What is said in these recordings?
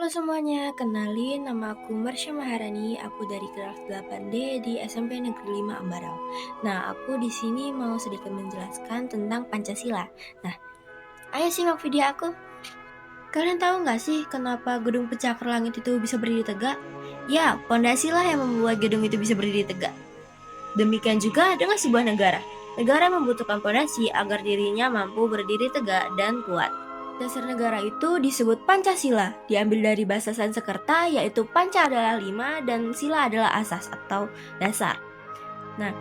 Halo semuanya, kenalin nama aku Marsha Maharani, aku dari kelas 8D di SMP Negeri 5 Ambarau. Nah, aku di sini mau sedikit menjelaskan tentang Pancasila. Nah, ayo simak video aku. Kalian tahu nggak sih kenapa gedung pencakar langit itu bisa berdiri tegak? Ya, pondasilah yang membuat gedung itu bisa berdiri tegak. Demikian juga dengan sebuah negara. Negara membutuhkan pondasi agar dirinya mampu berdiri tegak dan kuat. Dasar negara itu disebut Pancasila, diambil dari bahasa Sanskerta yaitu Panca adalah 5 dan Sila adalah asas atau dasar. Nah,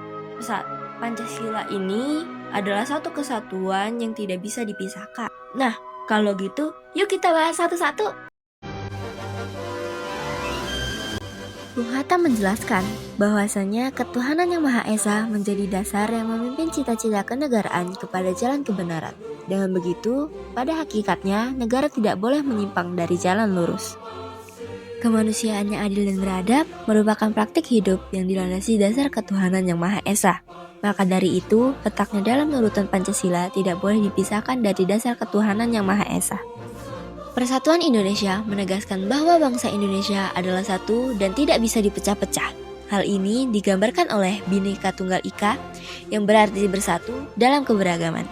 Pancasila ini adalah satu kesatuan yang tidak bisa dipisahkan. Nah, kalau gitu, yuk kita bahas satu-satu. Bung Hatta menjelaskan bahwasanya ketuhanan yang Maha Esa menjadi dasar yang memimpin cita-cita kenegaraan kepada jalan kebenaran. Dengan begitu, pada hakikatnya negara tidak boleh menyimpang dari jalan lurus. Kemanusiaan yang adil dan beradab merupakan praktik hidup yang dilandasi dasar ketuhanan yang Maha Esa. Maka dari itu, letaknya dalam urutan Pancasila tidak boleh dipisahkan dari dasar ketuhanan yang Maha Esa. Persatuan Indonesia menegaskan bahwa bangsa Indonesia adalah satu dan tidak bisa dipecah-pecah. Hal ini digambarkan oleh Bhinneka Tunggal Ika yang berarti bersatu dalam keberagaman.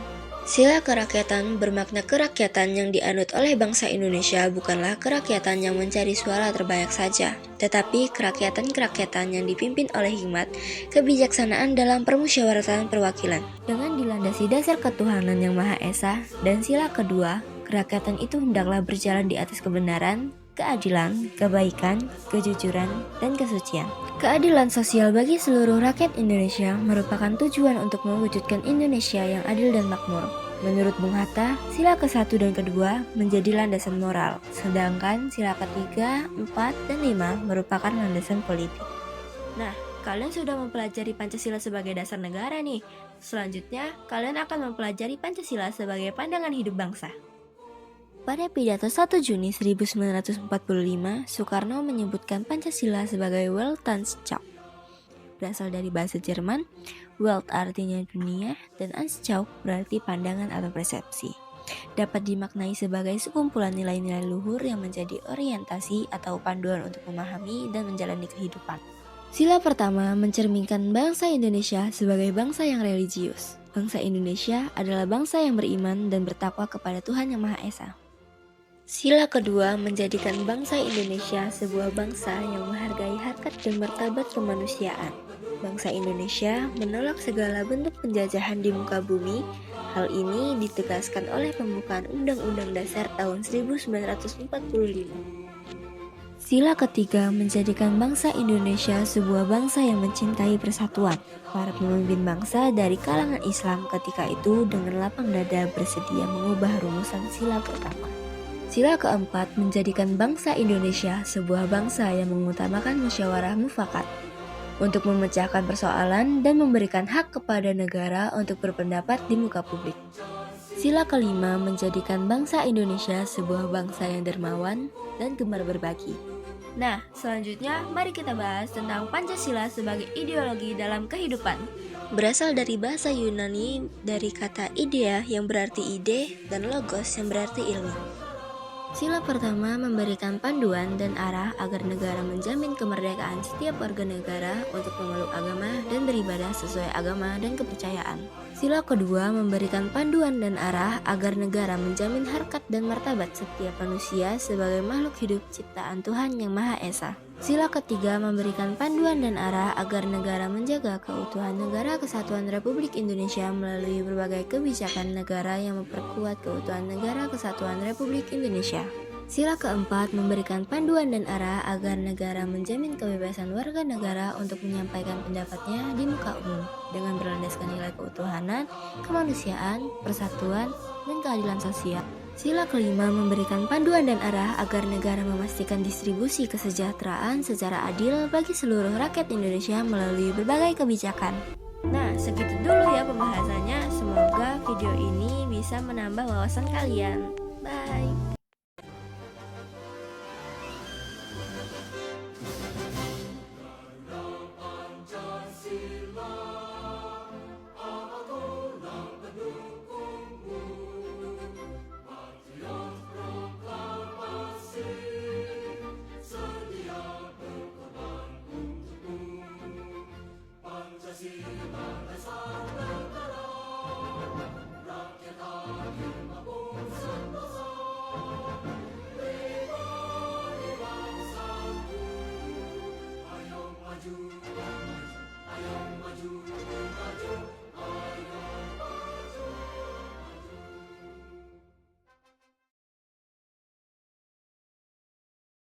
Sila kerakyatan bermakna kerakyatan yang dianut oleh bangsa Indonesia bukanlah kerakyatan yang mencari suara terbanyak saja, tetapi kerakyatan-kerakyatan yang dipimpin oleh hikmat, kebijaksanaan dalam permusyawaratan perwakilan. Dengan dilandasi dasar ketuhanan yang Maha Esa dan sila kedua, kerakyatan itu hendaklah berjalan di atas kebenaran, keadilan, kebaikan, kejujuran, dan kesucian. Keadilan sosial bagi seluruh rakyat Indonesia merupakan tujuan untuk mewujudkan Indonesia yang adil dan makmur. Menurut Bung Hatta, sila ke-1 dan ke-2 menjadi landasan moral, sedangkan sila ke-3, 4, dan 5 merupakan landasan politik. Nah, kalian sudah mempelajari Pancasila sebagai dasar negara nih. Selanjutnya, kalian akan mempelajari Pancasila sebagai pandangan hidup bangsa. Pada pidato 1 Juni 1945, Soekarno menyebutkan Pancasila sebagai Weltanschauung. Berasal dari bahasa Jerman, Welt artinya dunia, dan Anschauung berarti pandangan atau persepsi. Dapat dimaknai sebagai sekumpulan nilai-nilai luhur yang menjadi orientasi atau panduan untuk memahami dan menjalani kehidupan. Sila pertama mencerminkan bangsa Indonesia sebagai bangsa yang religius. Bangsa Indonesia adalah bangsa yang beriman dan bertakwa kepada Tuhan Yang Maha Esa. Sila kedua menjadikan bangsa Indonesia sebuah bangsa yang menghargai harkat dan martabat kemanusiaan. Bangsa Indonesia menolak segala bentuk penjajahan di muka bumi. Hal ini ditegaskan oleh pembukaan Undang-Undang Dasar tahun 1945. Sila ketiga menjadikan bangsa Indonesia sebuah bangsa yang mencintai persatuan. Para pemimpin bangsa dari kalangan Islam ketika itu dengan lapang dada bersedia mengubah rumusan sila pertama. Sila keempat menjadikan bangsa Indonesia sebuah bangsa yang mengutamakan musyawarah mufakat untuk memecahkan persoalan dan memberikan hak kepada negara untuk berpendapat di muka publik. Sila kelima menjadikan bangsa Indonesia sebuah bangsa yang dermawan dan gemar berbagi. Nah, selanjutnya mari kita bahas tentang Pancasila sebagai ideologi dalam kehidupan. Berasal dari bahasa Yunani dari kata idea yang berarti ide dan logos yang berarti ilmu. Sila pertama memberikan panduan dan arah agar negara menjamin kemerdekaan setiap warga negara untuk memeluk agama dan beribadah sesuai agama dan kepercayaan. Sila kedua memberikan panduan dan arah agar negara menjamin harkat dan martabat setiap manusia sebagai makhluk hidup ciptaan Tuhan Yang Maha Esa. Sila ketiga memberikan panduan dan arah agar negara menjaga keutuhan negara kesatuan Republik Indonesia melalui berbagai kebijakan negara yang memperkuat keutuhan negara kesatuan Republik Indonesia. Sila keempat memberikan panduan dan arah agar negara menjamin kebebasan warga negara untuk menyampaikan pendapatnya di muka umum dengan berlandaskan nilai keutuhanan, kemanusiaan, persatuan, dan keadilan sosial. Sila kelima memberikan panduan dan arah agar negara memastikan distribusi kesejahteraan secara adil bagi seluruh rakyat Indonesia melalui berbagai kebijakan. Nah, segitu dulu ya pembahasannya. Semoga video ini bisa menambah wawasan kalian. Bye!